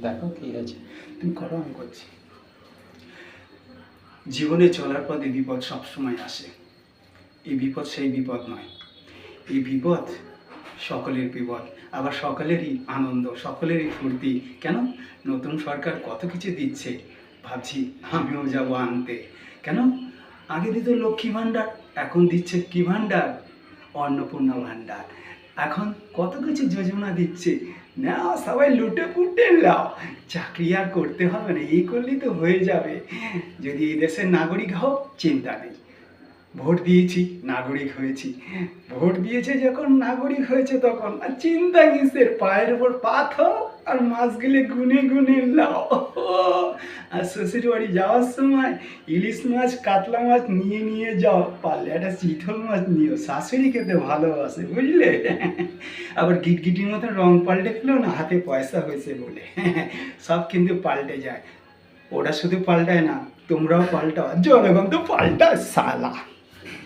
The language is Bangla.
দেখো কি আছে। তুমি করো, আমি করছি। জীবনে চলার পথে বিপদ সবসময় আসে। এই বিপদ সেই বিপদ নয়, এই বিপদ সকলের বিপদ, আবার সকলেরই আনন্দ, সকলেরই ফুর্তি। কেন? নতুন সরকার কত কিছু দিচ্ছে, ভাবছি আমিও যাব আনতে। কেন? আগে দিত লক্ষ্মী ভাণ্ডার, এখন দিচ্ছে কি ভাণ্ডার? অন্নপূর্ণা ভাণ্ডার। এখন কত কিছু যোজনা দিচ্ছে, নাও সবাই লুটে পুটে নাও, চাকরি আর করতে হবে না, এই করলেই তো হয়ে যাবে। যদি এই দেশের নাগরিক হও, চিন্তা নেই। ভোট দিয়েছি, নাগরিক হয়েছি। ভোট দিয়েছে যখন, নাগরিক হয়েছে তখন আর চিন্তা কিসের? পায়ের ওপর পা থাও আর মাছগুলি গুনে গুনে নাও। আর শ্বশুর বাড়ি যাওয়ার সময় ইলিশ মাছ, কাতলা মাছ নিয়ে নিয়ে যাও, পারলে একটা চিতল মাছ নিও, শাশুড়ি খেতে ভালোবাসে, বুঝলে? আবার গিটগিটির মতো রং পাল্টে ফেলো না, হাতে পয়সা হয়েছে বলে। সব কিন্তু পাল্টে যায়। ওরা শুধু পাল্টায় না, তোমরাও পাল্টাও, জনগণ তো পাল্টায় শালা।